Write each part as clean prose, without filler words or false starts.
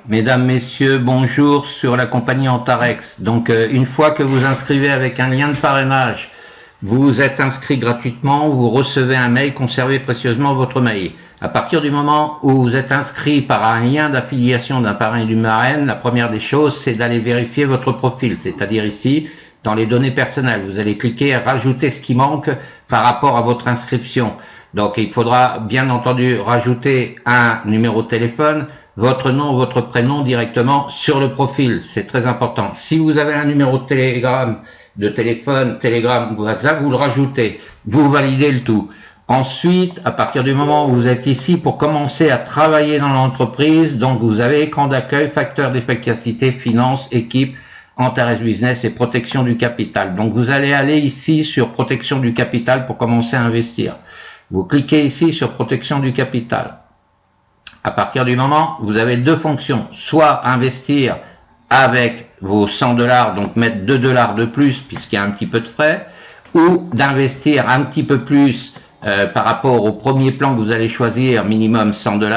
Mesdames, Messieurs, bonjour sur la compagnie Antarex. Donc, une fois que vous inscrivez avec un lien de parrainage, vous êtes inscrit gratuitement, vous recevez un mail, conservez précieusement votre mail. À partir du moment où vous êtes inscrit par un lien d'affiliation d'un parrain et d'une marraine, la première des choses, c'est d'aller vérifier votre profil, c'est-à-dire ici, dans les données personnelles. Vous allez cliquer à rajouter ce qui manque par rapport à votre inscription. Donc, il faudra bien entendu rajouter un numéro de téléphone, votre nom, votre prénom directement sur le profil. C'est très important. Si vous avez un numéro de télégramme, de téléphone, Telegram ou WhatsApp, vous le rajoutez. Vous validez le tout. Ensuite, à partir du moment où vous êtes ici pour commencer à travailler dans l'entreprise, donc vous avez écran d'accueil, facteur d'efficacité, finance, équipe, Antarex Business et protection du capital. Donc vous allez aller ici sur protection du capital pour commencer à investir. Vous cliquez ici sur protection du capital. À partir du moment, vous avez deux fonctions, soit investir avec vos 100 $, donc mettre 2 $ de plus puisqu'il y a un petit peu de frais, ou d'investir un petit peu plus par rapport au premier plan que vous allez choisir, minimum 100 $,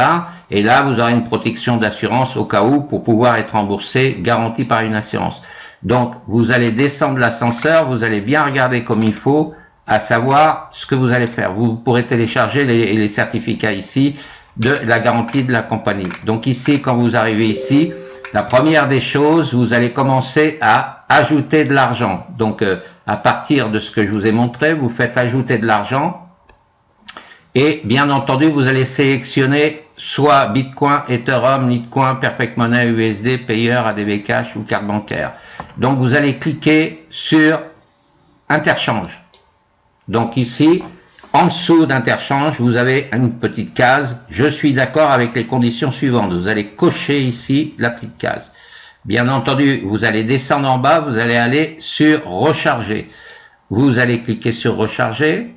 et là vous aurez une protection d'assurance au cas où pour pouvoir être remboursé, garanti par une assurance. Donc vous allez descendre l'ascenseur, vous allez bien regarder comme il faut, à savoir ce que vous allez faire. Vous pourrez télécharger les certificats ici, de la garantie de la compagnie. Donc ici, quand vous arrivez ici, la première des choses, vous allez commencer à ajouter de l'argent. Donc à partir de ce que je vous ai montré, vous faites ajouter de l'argent et bien entendu, vous allez sélectionner soit Bitcoin, Ethereum, Litecoin, Perfect Money, USD, Payer, ADB Cash ou carte bancaire. Donc vous allez cliquer sur Interchange. Donc ici, en dessous d'interchange, vous avez une petite case. Je suis d'accord avec les conditions suivantes. Vous allez cocher ici la petite case. Bien entendu, vous allez descendre en bas, vous allez aller sur recharger. Vous allez cliquer sur recharger.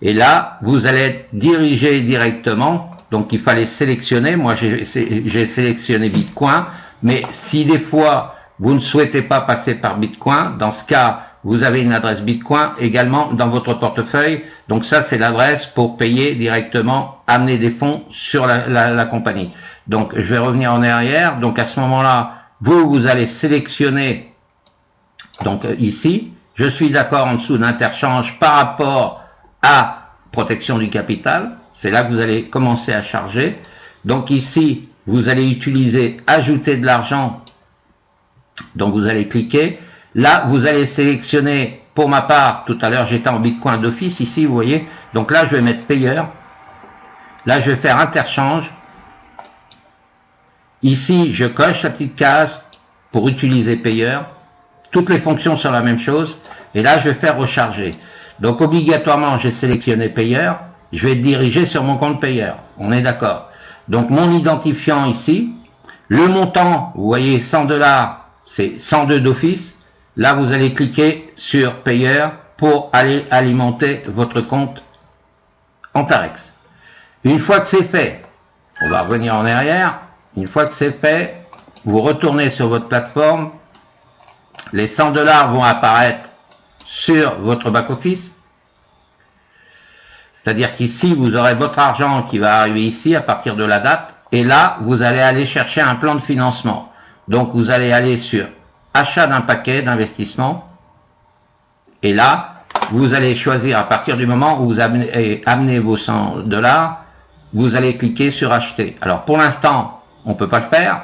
Et là, vous allez être dirigé directement. Donc, il fallait sélectionner. Moi, j'ai sélectionné Bitcoin. Mais si des fois, vous ne souhaitez pas passer par Bitcoin, dans ce cas, vous avez une adresse Bitcoin également dans votre portefeuille. Donc ça, c'est l'adresse pour payer directement, amener des fonds sur la compagnie. Donc je vais revenir en arrière. Donc à ce moment-là, vous allez sélectionner, donc ici, je suis d'accord en dessous d'interchange par rapport à protection du capital. C'est là que vous allez commencer à charger. Donc ici, vous allez utiliser ajouter de l'argent. Donc vous allez cliquer. Là, vous allez sélectionner, pour ma part, tout à l'heure j'étais en Bitcoin d'office, ici vous voyez, donc là je vais mettre payeur, là je vais faire interchange, ici je coche la petite case pour utiliser payeur, toutes les fonctions sont la même chose, et là je vais faire recharger. Donc obligatoirement j'ai sélectionné payeur, je vais être dirigé sur mon compte payeur, on est d'accord. Donc mon identifiant ici, le montant, vous voyez 100 $, c'est 102 d'office. Là, vous allez cliquer sur payeur pour aller alimenter votre compte Antarex. Une fois que c'est fait, on va revenir en arrière. Une fois que c'est fait, vous retournez sur votre plateforme. Les 100 $ vont apparaître sur votre back-office. C'est-à-dire qu'ici, vous aurez votre argent qui va arriver ici à partir de la date. Et là, vous allez aller chercher un plan de financement. Donc, vous allez aller sur achat d'un paquet d'investissement, et là, vous allez choisir à partir du moment où vous amenez vos 100 $, vous allez cliquer sur acheter. Alors pour l'instant, on ne peut pas le faire,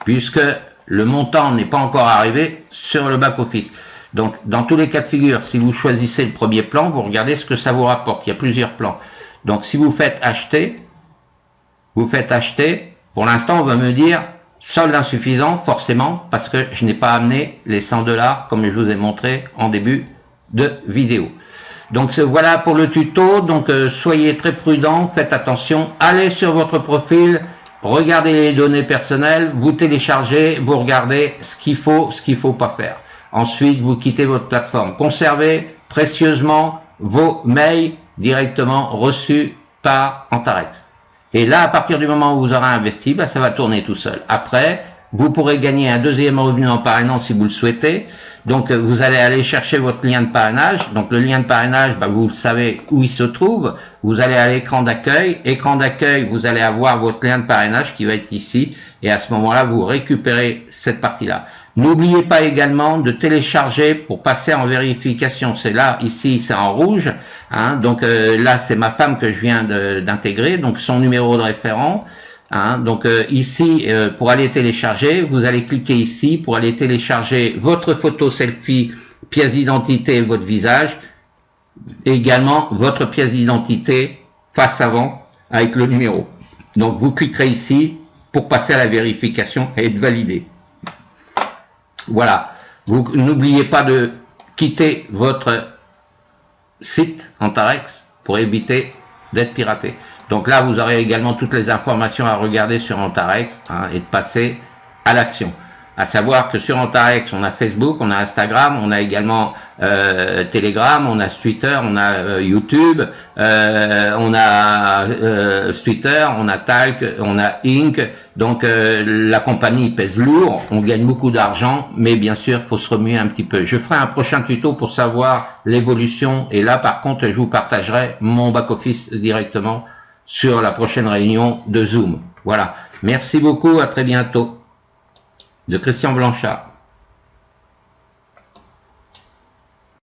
puisque le montant n'est pas encore arrivé sur le back-office. Donc dans tous les cas de figure, si vous choisissez le premier plan, vous regardez ce que ça vous rapporte. Il y a plusieurs plans. Donc si vous faites acheter, pour l'instant on va me dire solde insuffisant, forcément, parce que je n'ai pas amené les 100 $ comme je vous ai montré en début de vidéo. Donc voilà pour le tuto. Donc soyez très prudents, faites attention, allez sur votre profil, regardez les données personnelles, vous téléchargez, vous regardez ce qu'il faut pas faire. Ensuite, vous quittez votre plateforme. Conservez précieusement vos mails directement reçus par Antarex. Et là, à partir du moment où vous aurez investi, ça va tourner tout seul. Après, Vous pourrez gagner un deuxième revenu en parrainant si vous le souhaitez. Donc vous allez aller chercher votre lien de parrainage. Donc le lien de parrainage, vous savez où il se trouve. Vous allez à l'écran d'accueil. Écran d'accueil, vous allez avoir votre lien de parrainage qui va être ici. Et à ce moment-là, vous récupérez cette partie-là. N'oubliez pas également de télécharger pour passer en vérification. C'est là, ici, c'est en rouge. Hein, donc là, c'est ma femme que je viens d'intégrer. Donc son numéro de référent. Hein, donc ici, pour aller télécharger, vous allez cliquer ici pour aller télécharger votre photo selfie, pièce d'identité, votre visage, et également votre pièce d'identité face avant avec le numéro. Donc vous cliquerez ici pour passer à la vérification et être validé. Voilà. Vous n'oubliez pas de quitter votre site Antarex pour éviter d'être piraté. Donc là, vous aurez également toutes les informations à regarder sur Antarex et de passer à l'action. À savoir que sur Antarex, on a Facebook, on a Instagram, on a également Telegram, on a Twitter, on a YouTube, on a Twitter, on a Talk, on a Inc. Donc la compagnie pèse lourd, on gagne beaucoup d'argent, mais bien sûr, il faut se remuer un petit peu. Je ferai un prochain tuto pour savoir l'évolution, et là, par contre, je vous partagerai mon back-office directement sur la prochaine réunion de Zoom. Voilà. Merci beaucoup, à très bientôt. De Christian Blanchard.